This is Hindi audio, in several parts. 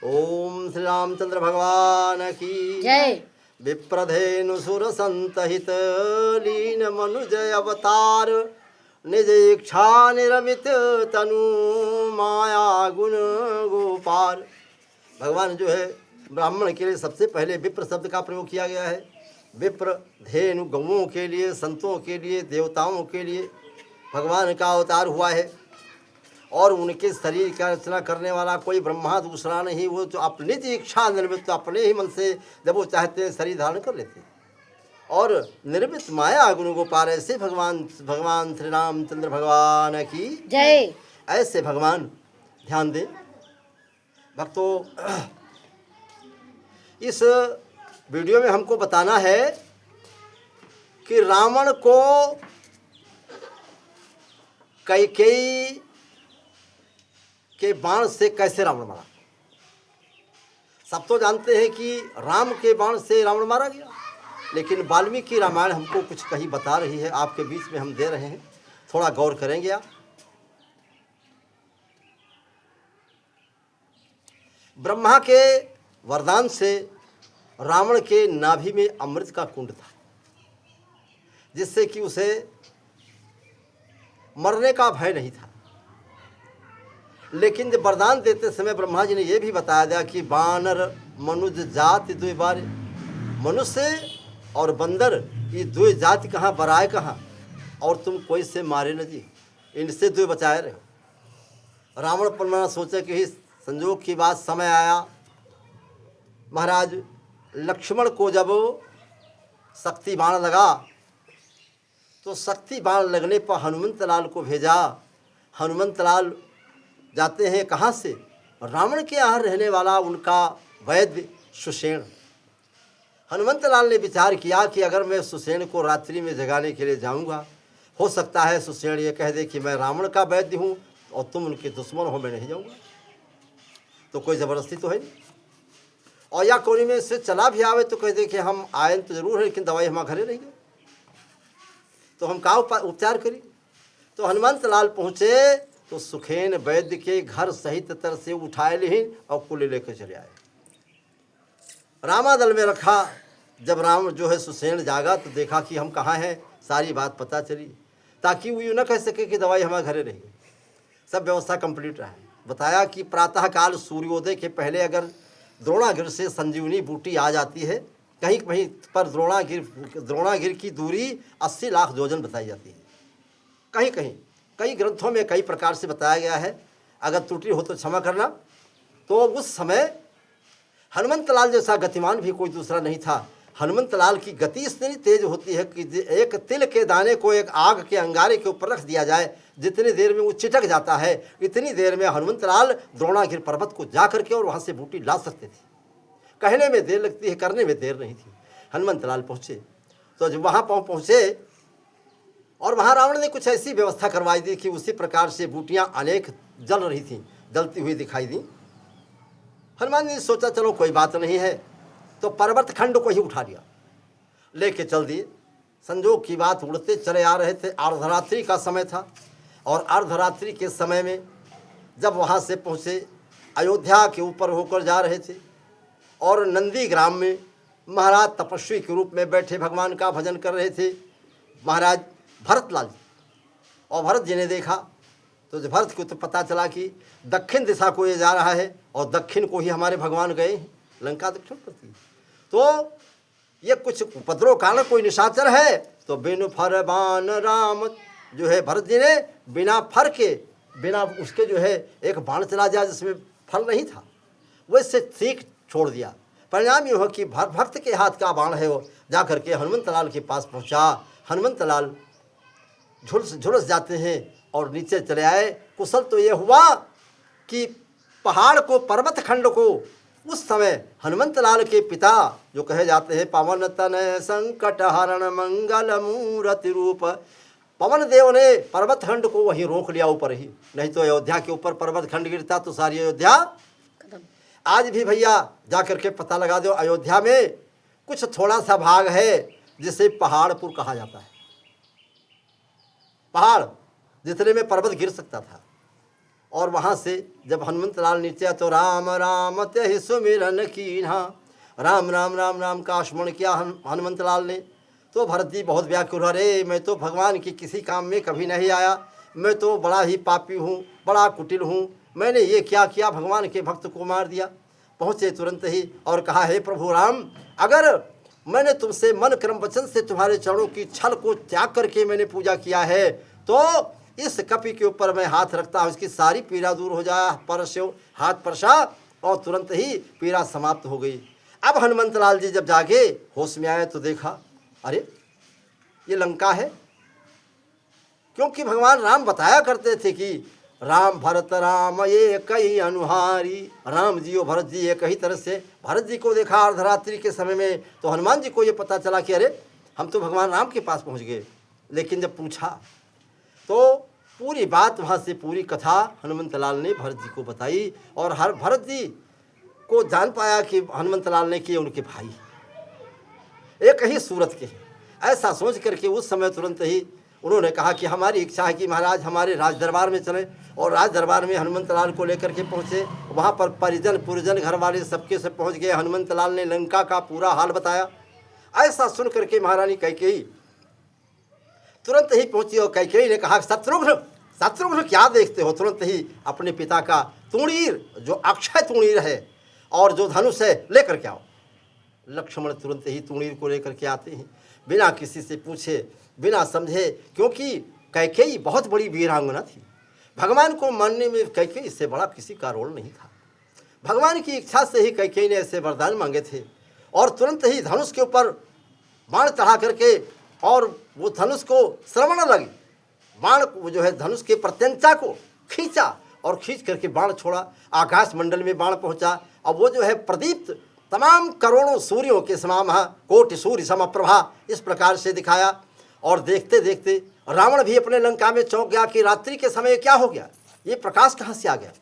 ओम श्री रामचंद्र भगवान की जय। विप्रधेनु सुर संतहित लीन मनुजय अवतार निज इच्छा निरमित तनु माया गुण गोपाल। भगवान जो है ब्राह्मण के लिए सबसे पहले विप्र शब्द का प्रयोग किया गया है। विप्र धेनु गौओं के लिए, संतों के लिए, देवताओं के लिए भगवान का अवतार हुआ है। और उनके शरीर का रचना करने वाला कोई ब्रह्मा दूसरा नहीं, वो जो अपनी इच्छा निर्मित तो अपने ही मन से जब वो चाहते हैं शरीर धारण कर लेते हैं। और निर्मित माया गुण गोपाल ऐसे भगवान श्री रामचंद्र भगवान की जय। ऐसे भगवान ध्यान दें भक्तों। इस वीडियो में हमको बताना है कि रावण को कैकेयी के बाण से कैसे रावण मारा। सब तो जानते हैं कि राम के बाण से रावण मारा गया, लेकिन वाल्मीकि रामायण हमको कुछ कहीं बता रही है, आपके बीच में हम दे रहे हैं, थोड़ा गौर करेंगे आप। ब्रह्मा के वरदान से रावण के नाभि में अमृत का कुंड था, जिससे कि उसे मरने का भय नहीं था। लेकिन जब वरदान देते समय ब्रह्मा जी ने यह भी बताया दिया कि बानर मनुज जाति दुई बार, मनुष्य और बंदर ये दो जाति कहाँ, बराए कहाँ, और तुम कोई से मारे न जी, इनसे दो बचाए रहे। रावण परमाना सोचा कि संजोग की बात समय आया। महाराज लक्ष्मण को जब शक्ति बाण लगा तो शक्ति बाण लगने पर हनुमंत लाल को भेजा। हनुमंत लाल जाते हैं कहाँ से, रावण के यहाँ रहने वाला उनका वैद्य सुषेण। हनुमंत लाल ने विचार किया कि अगर मैं सुषेण को रात्रि में जगाने के लिए जाऊंगा, हो सकता है सुषेण ये कह दे कि मैं रावण का वैद्य हूँ और तुम उनके दुश्मन हो, मैं नहीं जाऊंगा। तो कोई ज़बरदस्ती तो है नहीं, और या कोई में से चला भी आवे तो कह दे कि हम आए तो जरूर है, लेकिन दवाई हमारे घरे नहीं गए, तो हम का उपचार करी। तो हनुमंत लाल पहुँचे तो सुखेन वैद्य के घर सहित तर से उठाए लिहिन और कुल लेकर चले आए। रामादल में रखा। जब राम जो है सुसेन जागा तो देखा कि हम कहाँ हैं, सारी बात पता चली, ताकि वो यूँ न कह सके कि दवाई हमारे घरे रही। सब व्यवस्था कंप्लीट रहा है। बताया कि प्रातःकाल सूर्योदय के पहले अगर द्रोणागिर से संजीवनी बूटी आ जाती है, कहीं कहीं पर द्रोणागिर की दूरी 80 लाख योजन बताई जाती है। कहीं कहीं कई ग्रंथों में कई प्रकार से बताया गया है, अगर त्रुटि हो तो क्षमा करना। तो उस समय हनुमंत लाल जैसा गतिमान भी कोई दूसरा नहीं था। हनुमंत लाल की गति इतनी तेज होती है कि एक तिल के दाने को एक आग के अंगारे के ऊपर रख दिया जाए, जितनी देर में वो चिटक जाता है, इतनी देर में हनुमंत लाल द्रोणागिर पर्वत को जा करके और वहाँ से बूटी ला सकते थे। कहने में देर लगती है, करने में देर नहीं थी। हनुमंत लाल पहुँचे तो जब वहाँ पहुँचे और वहाँ रावण ने कुछ ऐसी व्यवस्था करवाई दी कि उसी प्रकार से बूटियाँ अनेक जल रही थीं, जलती हुई दिखाई दी। हनुमान ने सोचा चलो कोई बात नहीं है, तो पर्वत खंड को ही उठा लिया, लेके चल दिए। संजोग की बात उड़ते चले आ रहे थे। अर्धरात्रि का समय था, और अर्धरात्रि के समय में जब वहाँ से पहुँचे, अयोध्या के ऊपर होकर जा रहे थे, और नंदी ग्राम में महाराज तपस्वी के रूप में बैठे भगवान का भजन कर रहे थे महाराज भरतलाल जी। और भरत जी ने देखा तो भरत को तो पता चला कि दक्षिण दिशा को ये जा रहा है, और दक्षिण को ही हमारे भगवान गए हैं, लंका दक्षिण पड़ती। तो ये कुछ उपद्रव कारण कोई निशाचर है। तो बिनु फर बाण राम जो है भरत जी ने बिना फर के, बिना उसके जो है एक बाण चला दिया जिसमें फल नहीं था, वैसे सीख छोड़ दिया। परिणाम ये हो कि भक्त के हाथ का बाण है वो जा करके हनुमंत लाल के पास पहुँचा। हनुमंत लाल झुलस जाते हैं और नीचे चले आए। कुशल तो ये हुआ कि पहाड़ को, पर्वत खंड को उस समय हनुमंत लाल के पिता जो कहे जाते हैं पवन तनय संकट हरण मंगल मूर्ति रूप, पवन देव ने पर्वत खंड को वहीं रोक लिया ऊपर ही, नहीं तो अयोध्या के ऊपर पर्वत खंड गिरता तो सारी अयोध्या। आज भी भैया जा करके पता लगा दो, अयोध्या में कुछ थोड़ा सा भाग है जिसे पहाड़पुर कहा जाता है। पहाड़ जितने में पर्वत गिर सकता था, और वहाँ से जब हनुमंत लाल नीचे तो राम राम ते सुमिरन कीन्हा, राम राम राम राम का स्मरण किया हनुमंत लाल ने। तो भरत जी बहुत व्याकुल, अरे मैं तो भगवान की किसी काम में कभी नहीं आया, मैं तो बड़ा ही पापी हूँ, बड़ा कुटिल हूँ, मैंने ये क्या किया, भगवान के भक्त को मार दिया। पहुँचे तुरंत ही और कहा, हे प्रभु राम, अगर मैंने तुमसे मन क्रम वचन से तुम्हारे चरणों की छल को त्याग करके मैंने पूजा किया है, तो इस कपि के ऊपर मैं हाथ रखता हूँ, इसकी सारी पीड़ा दूर हो जाए। परस्यो हाथ परसा और तुरंत ही पीड़ा समाप्त हो गई। अब हनुमंत लाल जी जब जागे, होश में आए तो देखा, अरे ये लंका है। क्योंकि भगवान राम बताया करते थे कि राम भरत राम ये कई अनुहारी, राम जी और भरत जी एक ही तरह से। भरत जी को देखा अर्धरात्रि के समय में, तो हनुमान जी को ये पता चला कि अरे हम तो भगवान राम के पास पहुंच गए। लेकिन जब पूछा तो पूरी बात, वहाँ से पूरी कथा हनुमंत लाल ने भरत जी को बताई, और हर भरत जी को जान पाया कि हनुमंत लाल ने किए उनके भाई एक ही सूरत के हैं। ऐसा सोच करके उस समय तुरंत ही उन्होंने कहा कि हमारी इच्छा है कि महाराज हमारे राज दरबार में चलें। और राज दरबार में हनुमंत लाल को लेकर के पहुँचे। वहाँ पर परिजन पुरजन घर वाले सबके सब पहुँच गए। हनुमंत लाल ने लंका का पूरा हाल बताया। ऐसा सुन करके महारानी कैकेयी तुरंत ही पहुँची और कैकेयी ने कहा, शत्रुघ्न शत्रुघ्न क्या देखते हो? तुरंत ही अपने पिता का तूणीर, जो अक्षय तूणीर है और जो धनुष है, लेकर के आओ। लक्ष्मण तुरंत ही तूणीर को लेकर के आते हैं, बिना किसी से पूछे, बिना समझे, क्योंकि कैकेयी बहुत बड़ी वीरांगना थी। भगवान को मानने में कैकेयी से बड़ा किसी का रोल नहीं था। भगवान की इच्छा से ही कैकेयी ने ऐसे वरदान मांगे थे। और तुरंत ही धनुष के ऊपर बाण चढ़ा करके, और वो धनुष को श्रवण लगी, बाण को जो है धनुष के प्रत्यंचा को खींचा और खींच करके बाण छोड़ा। आकाश मंडल में बाण पहुंचा। और वो जो है प्रदीप्त तमाम करोड़ों सूर्यों के समान, कोटि सूर्य समप्रभा, इस प्रकार से दिखाया। और देखते देखते रावण भी अपने लंका में चौंक गया कि रात्रि के समय क्या हो गया, ये प्रकाश कहाँ से आ गया।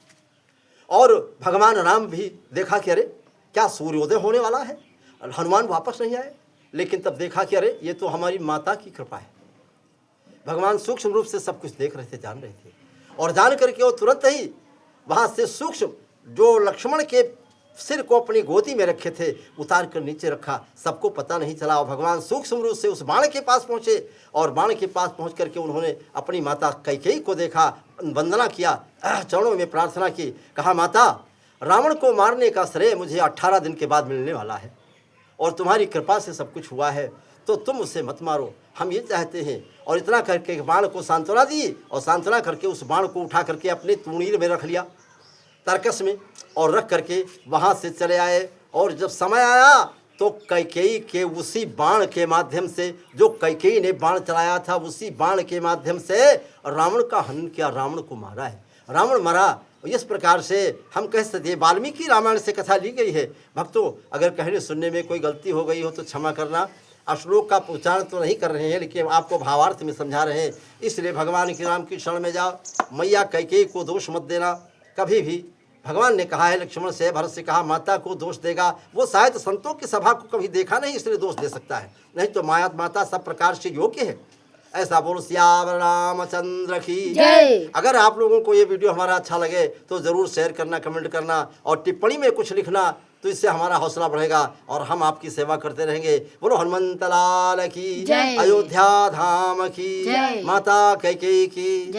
और भगवान राम भी देखा कि अरे क्या सूर्योदय होने वाला है। हनुमान वापस नहीं आए, लेकिन तब देखा कि अरे ये तो हमारी माता की कृपा है। भगवान सूक्ष्म रूप से सब कुछ देख रहे थे, जान रहे थे। और जान करके वो तुरंत ही वहाँ से सूक्ष्म जो लक्ष्मण के सिर को अपनी गोदी में रखे थे उतार कर नीचे रखा, सबको पता नहीं चला। और भगवान सूक्ष्म रूप से उस बाण के पास पहुँचे। और बाण के पास पहुँच करके उन्होंने अपनी माता कैकेयी को देखा, वंदना किया, चरणों में प्रार्थना की। कहा, माता, रावण को मारने का श्रेय मुझे 18 दिन के बाद मिलने वाला है, और तुम्हारी कृपा से सब कुछ हुआ है, तो तुम उसे मत मारो, हम ये चाहते हैं। और इतना करके बाण को सांत्वना दी, और सांत्वना करके उस बाण को उठा करके अपने तूणीर में रख लिया, तरकस में, और रख करके वहाँ से चले आए। और जब समय आया तो कैकेयी के उसी बाण के माध्यम से, जो कैकेयी ने बाण चलाया था, उसी बाण के माध्यम से रावण का हनन किया, रावण को मारा है। रावण मरा। इस प्रकार से हम कह सकते हैं वाल्मीकि रामायण से कथा ली गई है। भक्तों, अगर कहने सुनने में कोई गलती हो गई हो तो क्षमा करना। श्लोक का उच्चारण तो नहीं कर रहे हैं, लेकिन आपको भावार्थ में समझा रहे हैं। इसलिए भगवान की राम की शरण में जाओ। मैया कैकेयी को दोष मत देना कभी भी। भगवान ने कहा है लक्ष्मण से, भरत से कहा, माता को दोष देगा, वो शायद संतों की सभा को कभी देखा नहीं, इसलिए दोष दे सकता है, नहीं तो माता सब प्रकार से योग्य है। ऐसा बोलो सियावर रामचंद्र की जय। अगर आप लोगों को ये वीडियो हमारा अच्छा लगे तो ज़रूर शेयर करना, कमेंट करना, और टिप्पणी में कुछ लिखना, तो इससे हमारा हौसला बढ़ेगा और हम आपकी सेवा करते रहेंगे। बोलो हनुमंत लाल की, अयोध्या धाम की, माता कैकेयी की।